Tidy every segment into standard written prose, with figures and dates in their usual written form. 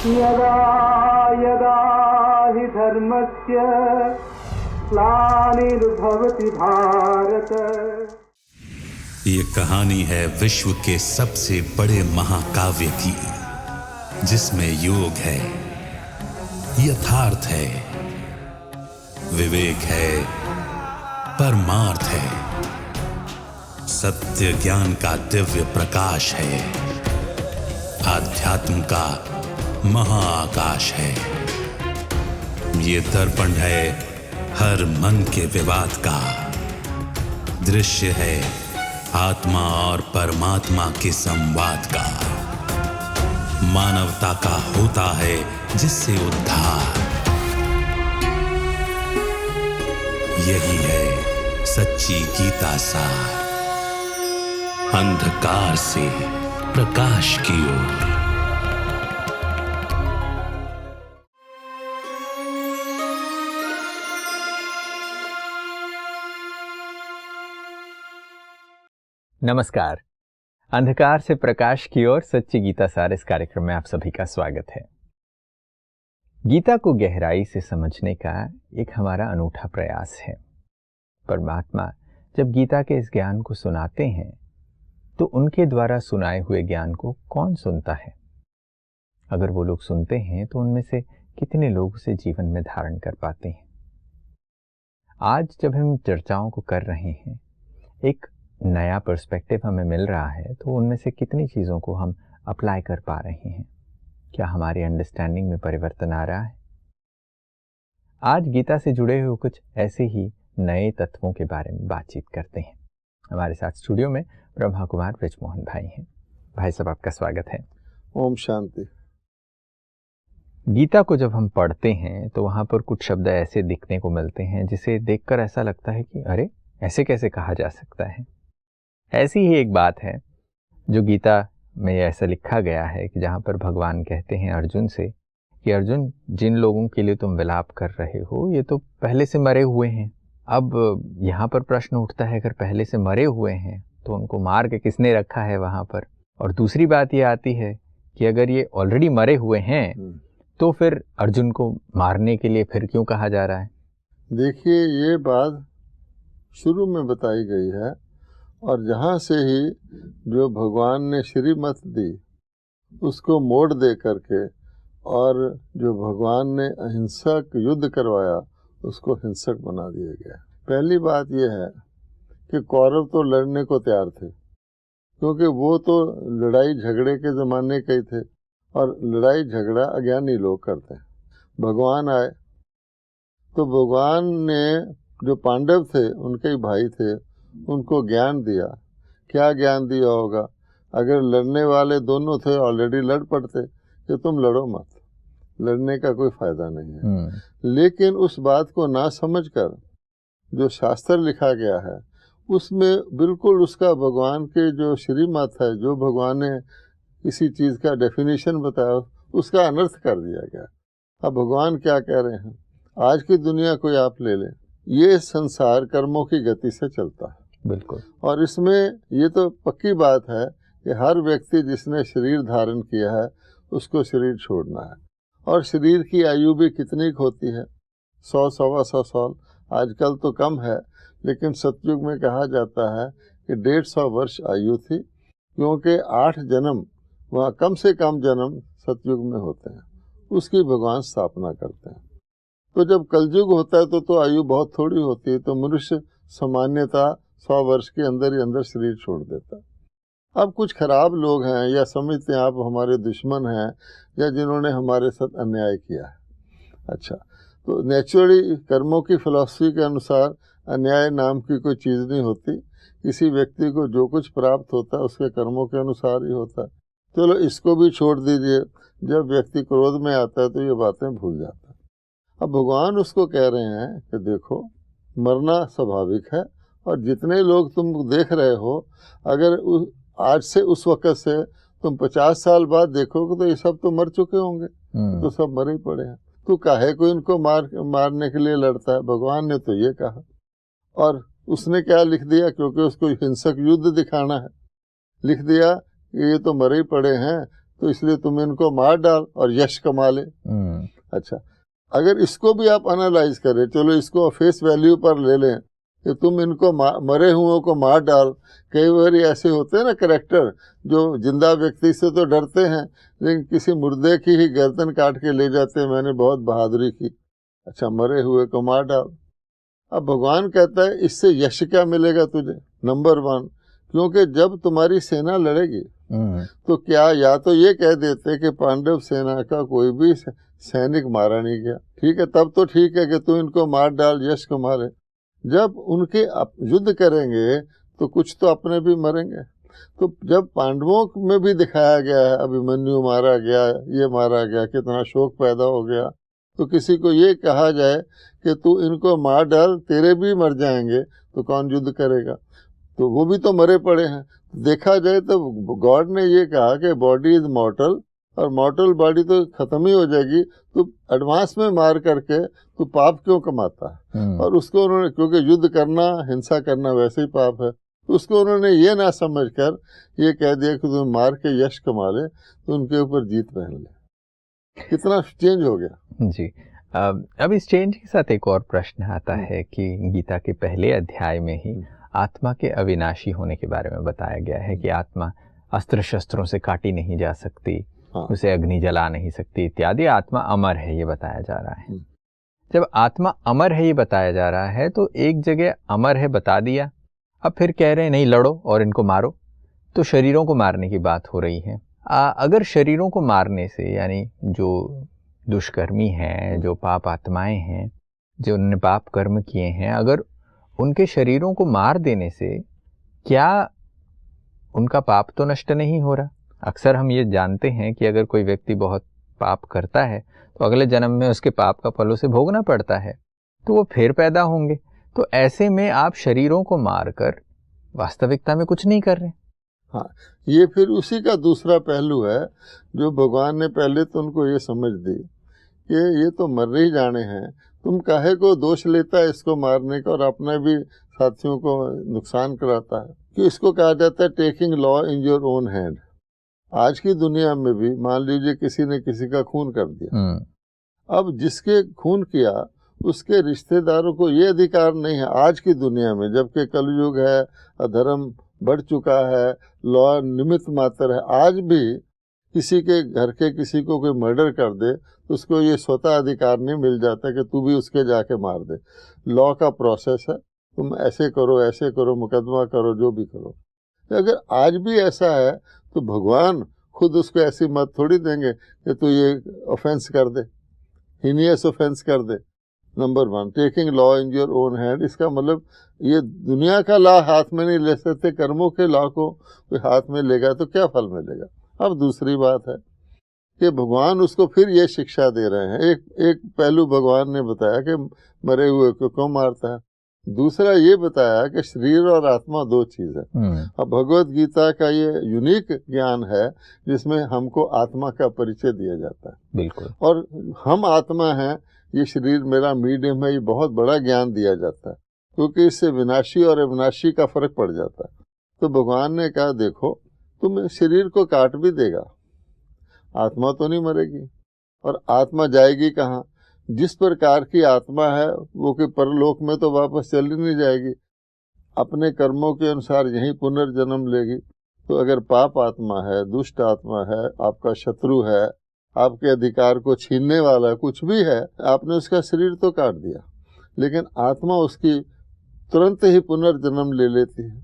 यदा यदा हि धर्मस्य ग्लानिर्भवति भारत। ये कहानी है विश्व के सबसे बड़े महाकाव्य की, जिसमें योग है, यथार्थ है, विवेक है, परमार्थ है, सत्य ज्ञान का दिव्य प्रकाश है, आध्यात्म का महाआकाश है। ये दर्पण है हर मन के विवाद का, दृश्य है आत्मा और परमात्मा के संवाद का, मानवता का होता है जिससे उद्धार। यही है सच्ची गीता सार, अंधकार से प्रकाश की ओर। नमस्कार। अंधकार से प्रकाश की ओर सच्ची गीता सार इस कार्यक्रम में आप सभी का स्वागत है। गीता को गहराई से समझने का एक हमारा अनूठा प्रयास है। परमात्मा जब गीता के इस ज्ञान को सुनाते हैं तो उनके द्वारा सुनाए हुए ज्ञान को कौन सुनता है? अगर वो लोग सुनते हैं तो उनमें से कितने लोग उसे जीवन में धारण कर पाते हैं? आज जब हम चर्चाओं को कर रहे हैं, एक नया पर्सपेक्टिव हमें मिल रहा है, तो उनमें से कितनी चीज़ों को हम अप्लाई कर पा रहे हैं? क्या हमारी अंडरस्टैंडिंग में परिवर्तन आ रहा है? आज गीता से जुड़े हुए कुछ ऐसे ही नए तत्वों के बारे में बातचीत करते हैं। हमारे साथ स्टूडियो में ब्रह्मा कुमार ब्रिजमोहन भाई हैं। भाई साहब, आपका स्वागत है। ओम शांति। गीता को जब हम पढ़ते हैं तो वहाँ पर कुछ शब्द ऐसे दिखने को मिलते हैं जिसे देखकर ऐसा लगता है कि अरे, ऐसे कैसे कहा जा सकता है। ऐसी ही एक बात है जो गीता में ऐसा लिखा गया है कि जहाँ पर भगवान कहते हैं अर्जुन से कि अर्जुन, जिन लोगों के लिए तुम विलाप कर रहे हो ये तो पहले से मरे हुए हैं। अब यहाँ पर प्रश्न उठता है, अगर पहले से मरे हुए हैं तो उनको मार के किसने रखा है वहाँ पर? और दूसरी बात ये आती है कि अगर ये ऑलरेडी मरे हुए हैं तो फिर अर्जुन को मारने के लिए फिर क्यों कहा जा रहा है? देखिए, ये बात शुरू में बताई गई है और जहाँ से ही जो भगवान ने श्रीमत दी उसको मोड़ दे करके, और जो भगवान ने अहिंसक युद्ध करवाया उसको हिंसक बना दिया गया। पहली बात यह है कि कौरव तो लड़ने को तैयार थे, क्योंकि वो तो लड़ाई झगड़े के ज़माने के ही थे और लड़ाई झगड़ा अज्ञानी लोग करते हैं। भगवान आए तो भगवान ने जो पांडव थे, उनके ही भाई थे, उनको ज्ञान दिया। क्या ज्ञान दिया होगा? अगर लड़ने वाले दोनों थे ऑलरेडी लड़ पड़ते कि तुम लड़ो मत, लड़ने का कोई फायदा नहीं है। लेकिन उस बात को ना समझकर जो शास्त्र लिखा गया है उसमें बिल्कुल उसका भगवान के जो श्रीमत है, जो भगवान ने किसी चीज़ का डेफिनेशन बताया, उसका अनर्थ कर दिया गया। अब भगवान क्या कह रहे हैं? आज की दुनिया को आप ले लें, ये संसार कर्मों की गति से चलता है। बिल्कुल। और इसमें ये तो पक्की बात है कि हर व्यक्ति जिसने शरीर धारण किया है उसको शरीर छोड़ना है। और शरीर की आयु भी कितनी होती है? 100 सवा 100 साल। आजकल तो कम है, लेकिन सतयुग में कहा जाता है कि 150 वर्ष आयु थी, क्योंकि 8 जन्म वहाँ कम से कम जन्म सतयुग में होते हैं। उसकी भगवान स्थापना करते हैं। तो जब कलयुग होता है तो आयु बहुत थोड़ी होती है, तो मनुष्य सामान्यतः 100 वर्ष के अंदर ही अंदर शरीर छोड़ देता है। अब कुछ खराब लोग हैं या समझते हैं आप हमारे दुश्मन हैं या जिन्होंने हमारे साथ अन्याय किया है। अच्छा, तो नेचुरली कर्मों की फिलॉसफी के अनुसार अन्याय नाम की कोई चीज़ नहीं होती। किसी व्यक्ति को जो कुछ प्राप्त होता है उसके कर्मों के अनुसार ही होता है। चलो इसको भी छोड़ दीजिए। जब व्यक्ति क्रोध में आता है तो ये बातें भूल जाता है। अब भगवान उसको कह रहे हैं कि देखो, मरना स्वाभाविक है, और जितने लोग तुम देख रहे हो, अगर आज से उस वक्त से तुम 50 साल बाद देखोगे तो ये सब तो मर चुके होंगे, तो सब मरे ही पड़े हैं। तो काहे को इनको मारने के लिए लड़ता है? भगवान ने तो ये कहा, और उसने क्या लिख दिया, क्योंकि उसको हिंसक युद्ध दिखाना है, लिख दिया कि ये तो मरे ही पड़े हैं, तो इसलिए तुम इनको मार डाल और यश कमा ले। अच्छा, अगर इसको भी आप एनालाइज करें, चलो इसको फेस वैल्यू पर ले लें कि तुम इनको मरे हुओं को मार डाल। कई बार ऐसे होते हैं ना कैरेक्टर जो जिंदा व्यक्ति से तो डरते हैं लेकिन किसी मुर्दे की ही गर्दन काट के ले जाते हैं, मैंने बहुत बहादुरी की। अच्छा, मरे हुए को मार डाल। अब भगवान कहता है इससे यश क्या मिलेगा तुझे? नंबर 1, क्योंकि जब तुम्हारी सेना लड़ेगी तो क्या या तो ये कह देते कि पांडव सेना का कोई भी सैनिक मारा नहीं गया, ठीक है, तब तो ठीक है कि तू इनको मार डाल, यश कमा ले। जब उनके युद्ध करेंगे तो कुछ तो अपने भी मरेंगे। तो जब पांडवों में भी दिखाया गया है अभिमन्यु मारा गया, ये मारा गया, कितना शोक पैदा हो गया, तो किसी को ये कहा जाए कि तू इनको मार डाल, तेरे भी मर जाएंगे, तो कौन युद्ध करेगा? तो वो भी तो मरे पड़े हैं। देखा जाए तो गॉड ने ये कहा कि बॉडी इज मॉर्टल, और मॉर्टल बॉडी तो खत्म ही हो जाएगी, तो एडवांस में मार करके तो पाप क्यों कमाता है? और उसको उन्होंने, क्योंकि युद्ध करना, हिंसा करना वैसे ही पाप है, तो उसको उन्होंने ये ना समझकर ये कह दिया कि तुम मार के यश कमा ले, तो उनके ऊपर जीत पहन ले। कितना चेंज हो गया जी। अब इस चेंज के साथ एक और प्रश्न आता है कि गीता के पहले अध्याय में ही आत्मा के अविनाशी होने के बारे में बताया गया है कि आत्मा अस्त्र शस्त्रों से काटी नहीं जा सकती, उसे अग्नि जला नहीं सकती इत्यादि। आत्मा अमर है ये बताया जा रहा है। जब आत्मा अमर है ये बताया जा रहा है तो एक जगह अमर है बता दिया, अब फिर कह रहे हैं नहीं लड़ो और इनको मारो, तो शरीरों को मारने की बात हो रही है। अगर शरीरों को मारने से, यानी जो दुष्कर्मी हैं, जो पाप आत्माएं हैं, जो उन्होंने पाप कर्म किए हैं, अगर उनके शरीरों को मार देने से क्या उनका पाप तो नष्ट नहीं हो रहा? अक्सर हम ये जानते हैं कि अगर कोई व्यक्ति बहुत पाप करता है तो अगले जन्म में उसके पाप का फल उसे भोगना पड़ता है, तो वो फिर पैदा होंगे। तो ऐसे में आप शरीरों को मारकर वास्तविकता में कुछ नहीं कर रहे। हाँ, ये फिर उसी का दूसरा पहलू है जो भगवान ने पहले तो उनको ये समझ दी कि ये तो मर ही जाने हैं, तुम काहे को दोष लेता है इसको मारने का और अपने भी साथियों को नुकसान कराता है, कि इसको कहा जाता है taking law in your own hand. आज की दुनिया में भी मान लीजिए किसी ने किसी का खून कर दिया, अब जिसके खून किया उसके रिश्तेदारों को ये अधिकार नहीं है आज की दुनिया में, जबकि कलयुग है, अधर्म बढ़ चुका है, लॉ निमित्त मात्र है। आज भी किसी के घर के किसी को कोई मर्डर कर दे तो उसको ये स्वतः अधिकार नहीं मिल जाता कि तू भी उसके जाके मार दे। लॉ का प्रोसेस है, तुम ऐसे करो, मुकदमा करो, जो भी करो। अगर आज भी ऐसा है तो भगवान खुद उसको ऐसी मत थोड़ी देंगे कि तू ये ऑफेंस कर दे, हीनियस ऑफेंस कर दे। Number 1, taking law in your own hand, इसका मतलब ये दुनिया का लॉ हाथ में नहीं ले सकते, कर्मों के लॉ को कोई हाथ में लेगा तो क्या फल मिलेगा। अब दूसरी बात है कि भगवान उसको फिर ये शिक्षा दे रहे हैं। एक पहलू भगवान ने बताया कि मरे हुए को क्यों मारता है, दूसरा ये बताया कि शरीर और आत्मा दो चीज है। अब भगवत गीता का ये यूनिक ज्ञान है जिसमें हमको आत्मा का परिचय दिया जाता है। बिल्कुल। और हम आत्मा हैं, ये शरीर मेरा मीडियम है, ये बहुत बड़ा ज्ञान दिया जाता है, क्योंकि इससे विनाशी और अविनाशी का फर्क पड़ जाता है। तो भगवान ने कहा देखो तुम शरीर को काट भी देगा, आत्मा तो नहीं मरेगी। और आत्मा जाएगी कहाँ? जिस प्रकार की आत्मा है वो कि परलोक में तो वापस चली नहीं जाएगी, अपने कर्मों के अनुसार यहीं पुनर्जन्म लेगी। तो अगर पाप आत्मा है, दुष्ट आत्मा है, आपका शत्रु है, आपके अधिकार को छीनने वाला कुछ भी है, आपने उसका शरीर तो काट दिया, लेकिन आत्मा उसकी तुरंत ही पुनर्जन्म ले लेती है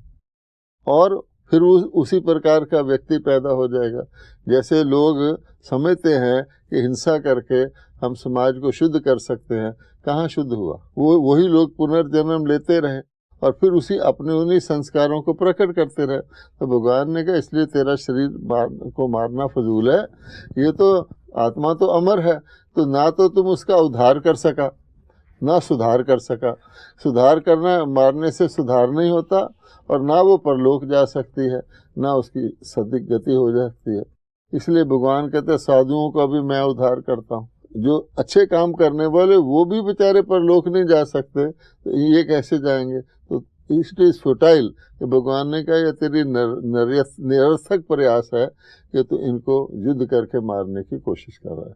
और फिर उसी प्रकार का व्यक्ति पैदा हो जाएगा। जैसे लोग समझते हैं कि हिंसा करके हम समाज को शुद्ध कर सकते हैं, कहाँ शुद्ध हुआ? वही लोग पुनर्जन्म लेते रहे और फिर उन्हीं संस्कारों को प्रकट करते रहे। तो भगवान ने कहा इसलिए तेरा शरीर को मारना फजूल है, ये तो आत्मा तो अमर है, तो ना तो तुम उसका उद्धार कर सका ना सुधार कर सका। सुधार करना, मारने से सुधार नहीं होता, और ना वो परलोक जा सकती है, ना उसकी सदिक गति हो जाती है। इसलिए भगवान कहते हैं साधुओं का भी मैं उद्धार करता हूँ। जो अच्छे काम करने वाले वो भी बेचारे परलोक नहीं जा सकते, तो ये कैसे जाएंगे? तो इट इज फुटाइल, कि भगवान ने कहा यह तेरी निरर्थक प्रयास है कि तू इनको युद्ध करके मारने की कोशिश कर रहा है।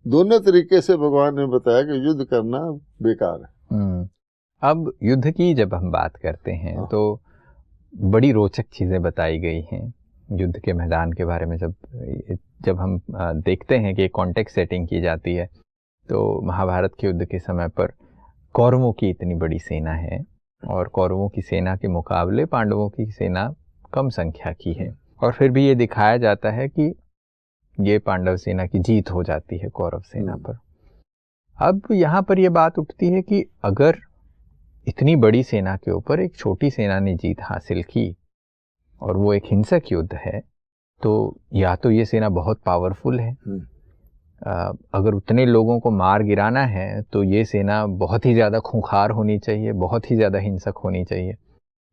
दोनों तरीके से भगवान ने बताया कि युद्ध करना बेकार है। अब युद्ध की जब हम बात करते हैं तो बड़ी रोचक चीज़ें बताई गई हैं युद्ध के मैदान के बारे में। जब हम देखते हैं कि कॉन्टेक्स्ट सेटिंग की जाती है तो महाभारत के युद्ध के समय पर कौरवों की इतनी बड़ी सेना है और कौरवों की सेना के मुकाबले पांडवों की सेना कम संख्या की है, और फिर भी ये दिखाया जाता है कि ये पांडव सेना की जीत हो जाती है कौरव सेना पर। अब यहाँ पर यह बात उठती है कि अगर इतनी बड़ी सेना के ऊपर एक छोटी सेना ने जीत हासिल की और वो एक हिंसक युद्ध है, तो या तो ये सेना बहुत पावरफुल है, अगर उतने लोगों को मार गिराना है तो ये सेना बहुत ही ज़्यादा खूंखार होनी चाहिए, बहुत ही ज़्यादा हिंसक होनी चाहिए।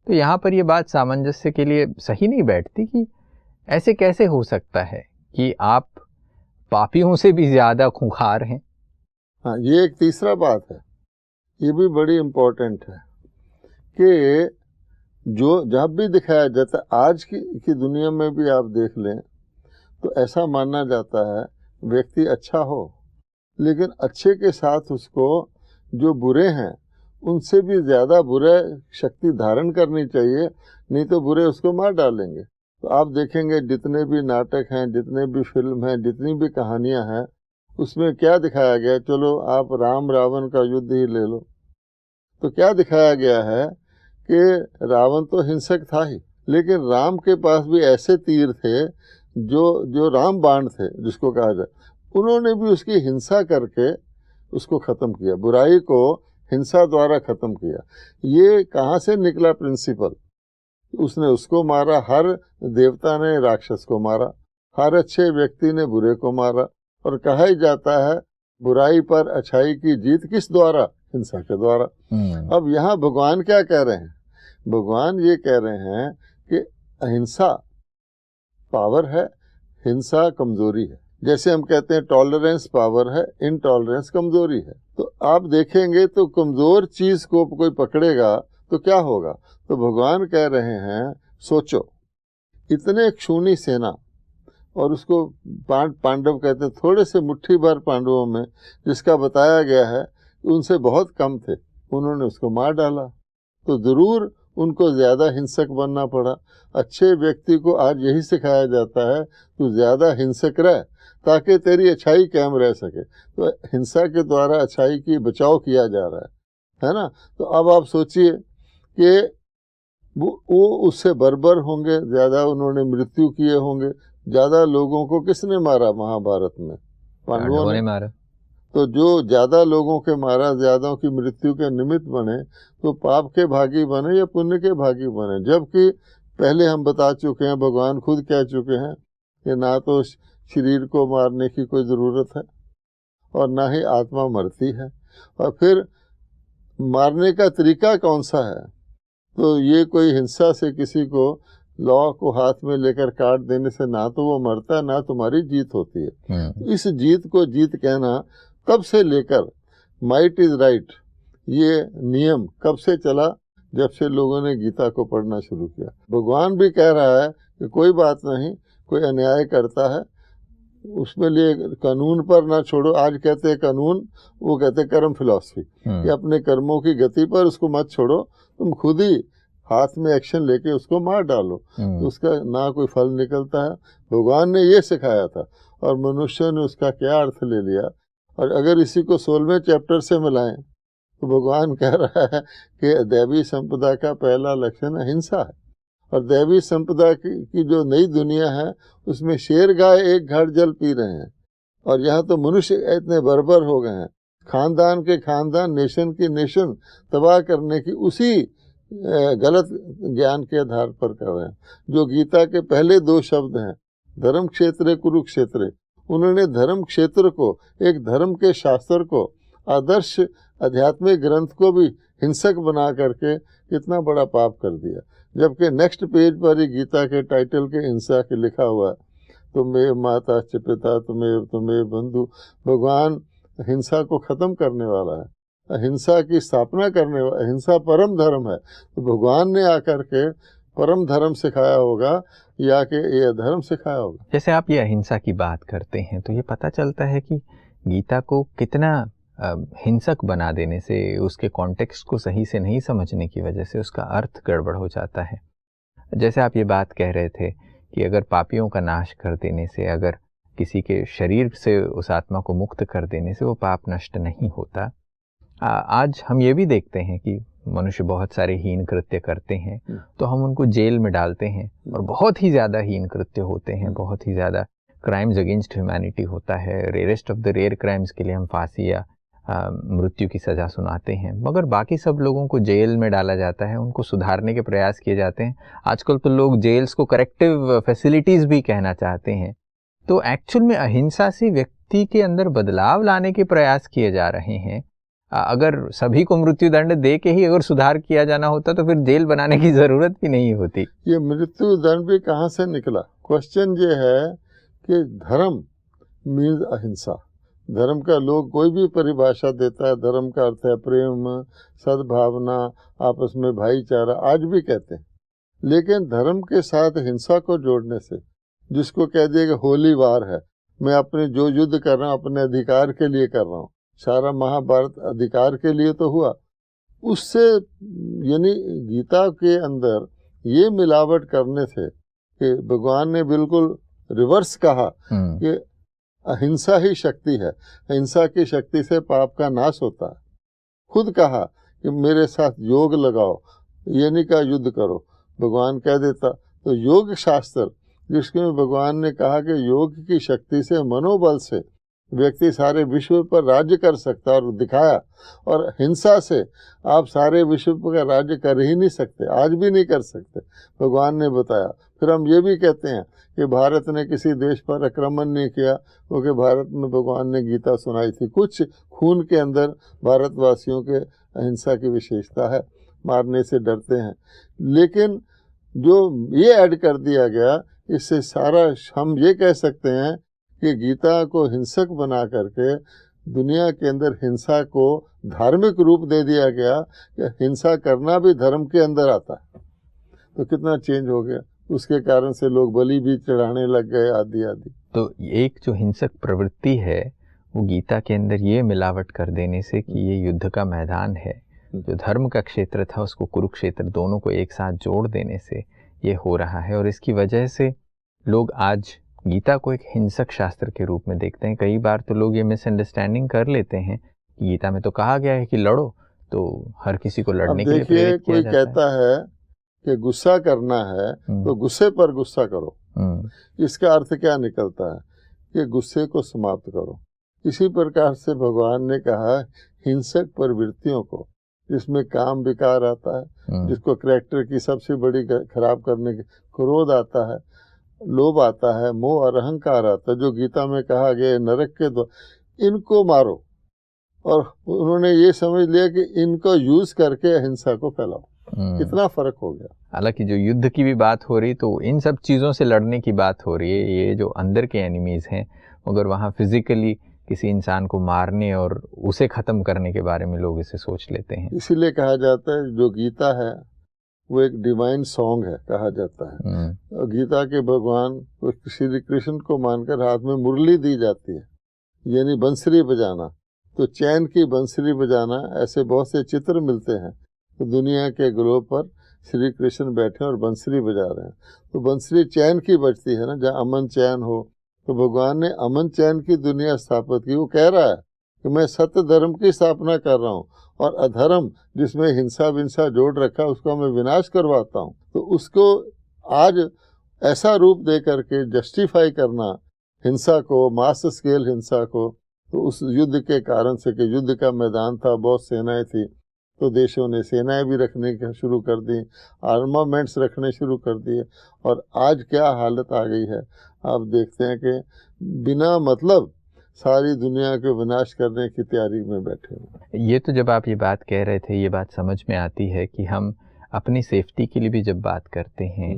तो यहाँ पर ये बात सामंजस्य के लिए सही नहीं बैठती कि ऐसे कैसे हो सकता है कि आप पापियों से भी ज़्यादा खूंखार हैं। हाँ, ये एक तीसरा बात है, ये भी बड़ी इम्पोर्टेंट है कि जो जब भी दिखाया जाता है, आज की दुनिया में भी आप देख लें तो ऐसा माना जाता है व्यक्ति अच्छा हो, लेकिन अच्छे के साथ उसको जो बुरे हैं उनसे भी ज़्यादा बुरा शक्ति धारण करनी चाहिए, नहीं तो बुरे उसको मार डालेंगे। तो आप देखेंगे जितने भी नाटक हैं, जितने भी फिल्म हैं, जितनी भी कहानियां हैं, उसमें क्या दिखाया गया, चलो आप राम रावण का युद्ध ही ले लो, तो क्या दिखाया गया है कि रावण तो हिंसक था ही, लेकिन राम के पास भी ऐसे तीर थे जो राम बाण थे जिसको कहा जाए, उन्होंने भी उसकी हिंसा करके उसको ख़त्म किया, बुराई को हिंसा द्वारा ख़त्म किया। ये कहाँ से निकला प्रिंसिपल? उसने उसको मारा, हर देवता ने राक्षस को मारा, हर अच्छे व्यक्ति ने बुरे को मारा, और कहा ही जाता है बुराई पर अच्छाई की जीत किस द्वारा? हिंसा के द्वारा। अब यहाँ भगवान क्या कह रहे हैं? भगवान ये कह रहे हैं कि अहिंसा पावर है, हिंसा कमजोरी है। जैसे हम कहते हैं टॉलरेंस पावर है, इनटॉलरेंस कमजोरी है। तो आप देखेंगे तो कमजोर चीज को कोई पकड़ेगा तो क्या होगा? तो भगवान कह रहे हैं सोचो, इतने क्षुणी सेना, और उसको पांडव कहते हैं, थोड़े से मुट्ठी भर पांडवों में जिसका बताया गया है उनसे बहुत कम थे, उन्होंने उसको मार डाला। तो जरूर उनको ज़्यादा हिंसक बनना पड़ा। अच्छे व्यक्ति को आज यही सिखाया जाता है, तू ज़्यादा हिंसक रह ताकि तेरी अच्छाई कायम रह सके। तो हिंसा के द्वारा अच्छाई की बचाव किया जा रहा है ना। तो अब आप सोचिए कि वो उससे बर्बर होंगे, ज़्यादा उन्होंने मृत्यु किए होंगे। ज़्यादा लोगों को किसने मारा महाभारत में? पांडवों ने मारा। तो जो ज़्यादा लोगों के मारा, ज़्यादा की मृत्यु के निमित्त बने, तो पाप के भागी बने या पुण्य के भागी बने? जबकि पहले हम बता चुके हैं, भगवान खुद कह चुके हैं कि ना तो शरीर को मारने की कोई ज़रूरत है और ना ही आत्मा मरती है। और फिर मारने का तरीका कौन सा है? तो ये कोई हिंसा से किसी को लौ को हाथ में लेकर काट देने से ना तो वो मरता है, ना तुम्हारी जीत होती है। इस जीत को जीत कहना कब से लेकर माइट इज राइट ये नियम कब से चला? जब से लोगों ने गीता को पढ़ना शुरू किया। भगवान भी कह रहा है कि कोई बात नहीं, कोई अन्याय करता है उसमें लिए कानून पर ना छोड़ो। आज कहते हैं कानून, वो कहते हैं कर्म फिलॉसफी, कि अपने कर्मों की गति पर उसको मत छोड़ो, तुम खुद ही हाथ में एक्शन लेके उसको मार डालो, तो उसका ना कोई फल निकलता है। भगवान ने ये सिखाया था और मनुष्य ने उसका क्या अर्थ ले लिया। और अगर इसी को 16वें चैप्टर से मिलाएं तो भगवान कह रहा है कि दैवी संपदा का पहला लक्षण हिंसा है। और दैवी संपदा की जो नई दुनिया है उसमें शेर गाय एक घड़ जल पी रहे हैं, और यहाँ तो मनुष्य इतने बर्बर हो गए हैं, खानदान के खानदान, नेशन की नेशन तबाह करने की उसी गलत ज्ञान के आधार पर कर रहे हैं। जो गीता के पहले 2 शब्द हैं, धर्म क्षेत्र कुरुक्षेत्र, उन्होंने धर्म क्षेत्र को, एक धर्म के शास्त्र को, आदर्श आध्यात्मिक ग्रंथ को भी हिंसक बना करके कितना बड़ा पाप कर दिया। जबकि नेक्स्ट पेज पर ही गीता के टाइटल के हिंसा के लिखा हुआ है, तुम्हें माता च पिता तुम्हें बंधु। भगवान हिंसा को ख़त्म करने वाला है। अहिंसा की स्थापना करने वाला, अहिंसा परम धर्म है, तो भगवान ने आकर के परम धर्म सिखाया होगा या कि ये अधर्म सिखाया होगा। जैसे आप ये अहिंसा की बात करते हैं तो ये पता चलता है कि गीता को कितना हिंसक बना देने से, उसके कॉन्टेक्स्ट को सही से नहीं समझने की वजह से उसका अर्थ गड़बड़ हो जाता है। जैसे आप ये बात कह रहे थे कि अगर पापियों का नाश कर देने से, अगर किसी के शरीर से उस आत्मा को मुक्त कर देने से वो पाप नष्ट नहीं होता। आज हम ये भी देखते हैं कि मनुष्य बहुत सारे हीन कृत्य करते हैं तो हम उनको जेल में डालते हैं, और बहुत ही ज़्यादा हीन कृत्य होते हैं, बहुत ही ज़्यादा क्राइम्स अगेंस्ट ह्यूमैनिटी होता है। Rarest of the rare crimes के लिए हम फांसी या मृत्यु की सज़ा सुनाते हैं, मगर बाकी सब लोगों को जेल में डाला जाता है, उनको सुधारने के प्रयास किए जाते हैं। आजकल तो लोग जेल्स को करेक्टिव फैसिलिटीज़ भी कहना चाहते हैं। तो एक्चुअल में अहिंसा से व्यक्ति के अंदर बदलाव लाने के प्रयास किए जा रहे हैं। अगर सभी को मृत्यु दंड दे के ही अगर सुधार किया जाना होता तो फिर जेल बनाने की ज़रूरत भी नहीं होती। ये मृत्यु दंड भी कहाँ से निकला? क्वेश्चन ये है कि धर्म मीन्स अहिंसा। धर्म का लोग कोई भी परिभाषा देता है, धर्म का अर्थ है प्रेम, सद्भावना, आपस में भाईचारा, आज भी कहते हैं। लेकिन धर्म के साथ हिंसा को जोड़ने से, जिसको कह दिया कि होली वार है, मैं अपने जो युद्ध कर रहा हूँ अपने अधिकार के लिए कर रहा हूँ, सारा महाभारत अधिकार के लिए तो हुआ, उससे यानी गीता के अंदर ये मिलावट करने से कि भगवान ने बिल्कुल रिवर्स कहा कि अहिंसा ही शक्ति है, अहिंसा की शक्ति से पाप का नाश होता है। खुद कहा कि मेरे साथ योग लगाओ, ये नहीं कहा युद्ध करो। भगवान कह देता तो योग शास्त्र, जिसमें भगवान ने कहा कि योग की शक्ति से, मनोबल से व्यक्ति सारे विश्व पर राज्य कर सकता है, और दिखाया। और हिंसा से आप सारे विश्व पर राज्य कर ही नहीं सकते, आज भी नहीं कर सकते, भगवान ने बताया। फिर हम ये भी कहते हैं कि भारत ने किसी देश पर आक्रमण नहीं किया, क्योंकि भारत में भगवान ने गीता सुनाई थी। कुछ खून के अंदर भारतवासियों के अहिंसा की विशेषता है, मारने से डरते हैं। लेकिन जो ये ऐड कर दिया गया, इससे सारा हम ये कह सकते हैं कि गीता को हिंसक बना करके दुनिया के अंदर हिंसा को धार्मिक रूप दे दिया गया कि हिंसा करना भी धर्म के अंदर आता है। तो कितना चेंज हो गया, उसके कारण से लोग बलि भी चढ़ाने लग गए, आदि आदि। तो एक जो हिंसक प्रवृत्ति है वो गीता के अंदर ये मिलावट कर देने से कि ये युद्ध का मैदान है, जो धर्म का क्षेत्र था उसको कुरुक्षेत्र, दोनों को एक साथ जोड़ देने से ये हो रहा है। और इसकी वजह से लोग आज गीता को एक हिंसक शास्त्र के रूप में देखते हैं। कई बार तो लोग ये मिसअंडरस्टैंडिंग कर लेते हैं कि गीता में तो कहा गया है कि लड़ो, तो हर किसी को लड़ने के लिए प्रेरित किया जाता है। कोई कहता है कि गुस्सा करना है तो गुस्से पर गुस्सा करो, इसका अर्थ क्या निकलता है कि गुस्से को समाप्त करो। इसी प्रकार से भगवान ने कहा हिंसक प्रवृत्तियों को, जिसमें काम विकार आता है, जिसको कैरेक्टर की सबसे बड़ी खराब करने की क्रोध आता है, लोभ आता है, मोह और अहंकार आता है, जो गीता में कहा गया नरक के द्वार, इनको मारो। और उन्होंने ये समझ लिया कि इनको यूज करके अहिंसा को फैलाओ। कितना फर्क हो गया। हालांकि जो युद्ध की भी बात हो रही तो इन सब चीज़ों से लड़ने की बात हो रही है, ये जो अंदर के एनिमीज हैं, मगर वहाँ फिजिकली किसी इंसान को मारने और उसे ख़त्म करने के बारे में लोग इसे सोच लेते हैं। इसीलिए कहा जाता है जो गीता है वो एक डिवाइन सॉन्ग है, कहा जाता है। और गीता के भगवान श्री कृष्ण को मानकर हाथ में मुरली दी जाती है, यानी बंसरी बजाना। तो चैन की बंसरी बजाना, ऐसे बहुत से चित्र मिलते हैं। तो दुनिया के ग्लोब पर श्री कृष्ण बैठे और बंसरी बजा रहे हैं। तो बंसरी चैन की बजती है ना, जहाँ अमन चैन हो। तो भगवान ने अमन चैन की दुनिया स्थापित की। वो कह रहा है कि मैं सत्य धर्म की स्थापना कर रहा हूँ, और अधर्म जिसमें हिंसा विंसा जोड़ रखा उसका मैं विनाश करवाता हूँ। तो उसको आज ऐसा रूप दे करके जस्टिफाई करना हिंसा को, मास स्केल हिंसा को, तो उस युद्ध के कारण से कि युद्ध का मैदान था, बहुत सेनाएं थी, तो देशों ने सेनाएं भी रखने शुरू कर दी, आर्मामेंट्स रखने शुरू कर दिए। और आज क्या हालत आ गई है, आप देखते हैं कि बिना मतलब सारी दुनिया के विनाश करने की तैयारी में बैठे हुए। ये तो जब आप ये बात कह रहे थे, ये बात समझ में आती है कि हम अपनी सेफ्टी के लिए भी जब बात करते हैं,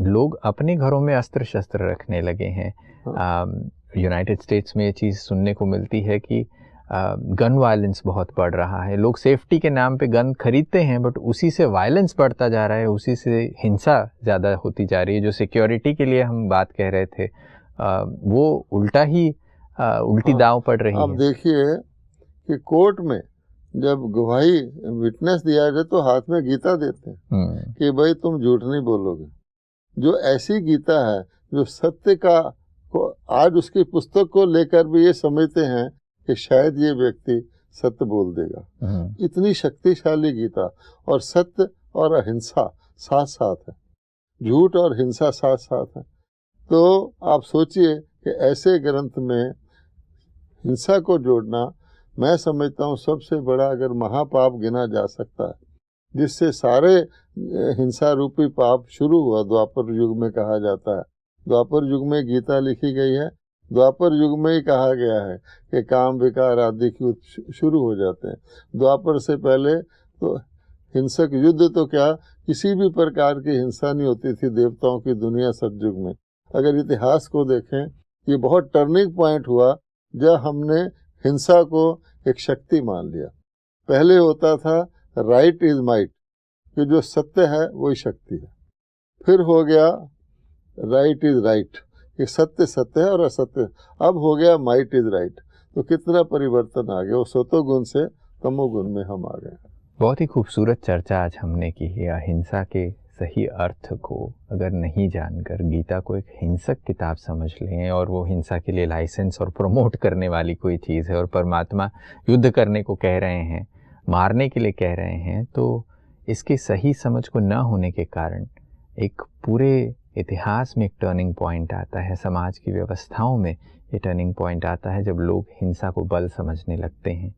लोग अपने घरों में अस्त्र शस्त्र रखने लगे हैं। यूनाइटेड स्टेट्स में ये चीज़ सुनने को मिलती है कि गन वायलेंस बहुत बढ़ रहा है, लोग सेफ्टी के नाम पे गन खरीदते हैं बट उसी से वायलेंस बढ़ता जा रहा है, उसी से हिंसा ज़्यादा होती जा रही है। जो सिक्योरिटी के लिए हम बात कह रहे थे वो उल्टी दांव पड़ रही है। अब देखिए कि कोर्ट में जब गवाही विटनेस दिया जाए तो हाथ में गीता देते हैं कि भाई तुम झूठ नहीं बोलोगे। जो ऐसी गीता है जो सत्य का को आज उसकी पुस्तक को लेकर भी ये समझते हैं कि शायद ये व्यक्ति सत्य बोल देगा। इतनी शक्तिशाली गीता, और सत्य और अहिंसा साथ साथ है, झूठ और हिंसा साथ साथ है। तो आप सोचिए कि ऐसे ग्रंथ में हिंसा को जोड़ना, मैं समझता हूँ सबसे बड़ा अगर महापाप गिना जा सकता है, जिससे सारे हिंसा रूपी पाप शुरू हुआ। द्वापर युग में कहा जाता है, द्वापर युग में गीता लिखी गई है, द्वापर युग में ही कहा गया है कि काम विकार आदि की शुरू हो जाते हैं। द्वापर से पहले तो हिंसक युद्ध तो क्या, किसी भी प्रकार की हिंसा नहीं होती थी देवताओं की दुनिया सतयुग में। अगर इतिहास को देखें, ये बहुत टर्निंग पॉइंट हुआ जब हमने हिंसा को एक शक्ति मान लिया। पहले होता था राइट इज माइट, कि जो सत्य है वही शक्ति है। फिर हो गया राइट इज राइट, कि सत्य सत्य है और असत्य। अब हो गया माइट इज राइट। तो कितना परिवर्तन आ गया, वो सतोगुण से तमोगुण में हम आ गए। बहुत ही खूबसूरत चर्चा आज हमने की है। अहिंसा के सही अर्थ को अगर नहीं जानकर गीता को एक हिंसक किताब समझ लें और वो हिंसा के लिए लाइसेंस और प्रमोट करने वाली कोई चीज़ है, और परमात्मा युद्ध करने को कह रहे हैं, मारने के लिए कह रहे हैं, तो इसकी सही समझ को न होने के कारण एक पूरे इतिहास में एक टर्निंग पॉइंट आता है, समाज की व्यवस्थाओं में ये टर्निंग पॉइंट आता है जब लोग हिंसा को बल समझने लगते हैं।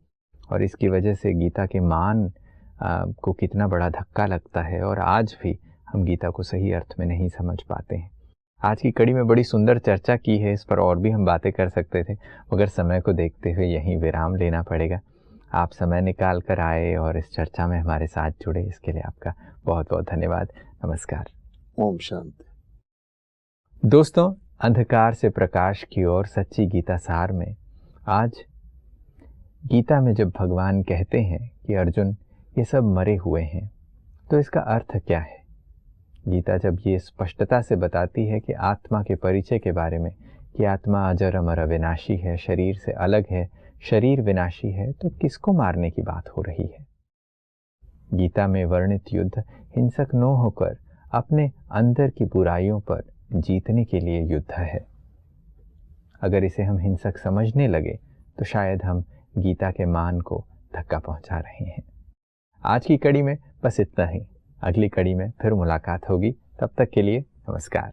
और इसकी वजह से गीता के मान को कितना बड़ा धक्का लगता है, और आज भी हम गीता को सही अर्थ में नहीं समझ पाते हैं। आज की कड़ी में बड़ी सुंदर चर्चा की है, इस पर और भी हम बातें कर सकते थे, मगर समय को देखते हुए यहीं विराम लेना पड़ेगा। आप समय निकाल कर आए और इस चर्चा में हमारे साथ जुड़े, इसके लिए आपका बहुत बहुत धन्यवाद। नमस्कार। ओम शांति। दोस्तों, अंधकार से प्रकाश की ओर सच्ची गीता सार में आज गीता में जब भगवान कहते हैं कि अर्जुन ये सब मरे हुए हैं, तो इसका अर्थ क्या है? गीता जब ये स्पष्टता से बताती है कि आत्मा के परिचय के बारे में कि आत्मा अजर अमर अविनाशी है, शरीर से अलग है, शरीर विनाशी है, तो किसको मारने की बात हो रही है? गीता में वर्णित युद्ध हिंसक न होकर अपने अंदर की बुराइयों पर जीतने के लिए युद्ध है। अगर इसे हम हिंसक समझने लगे तो शायद हम गीता के मान को धक्का पहुंचा रहे हैं। आज की कड़ी में बस इतना ही। अगली कड़ी में फिर मुलाकात होगी। तब तक के लिए नमस्कार।